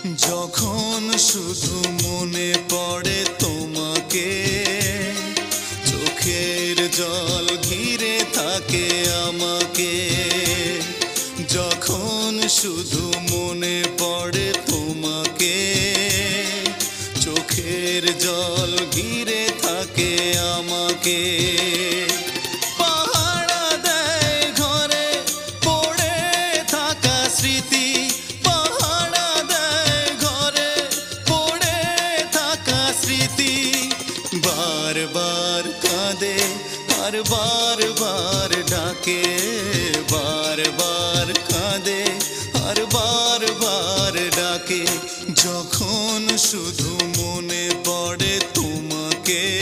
যখন শুধু মনে পড়ে তোমাকে, চোখের জল ঘিরে থাকে আমাকে। যখন শুধু মনে পড়ে তোমাকে, চোখের জল ঘিরে থাকে আমাকে। পাহারা দেয় ঘরে পড়ে থাকা স্মৃতি, পাহারা দেয় ঘরে পড়ে থাকা স্মৃতি। বারবার কাঁদে আর বারবার ডাকে, বারবার কাঁদে আর বারবার ডাকে। যখন শুধু মনে পড়ে তোমাকে,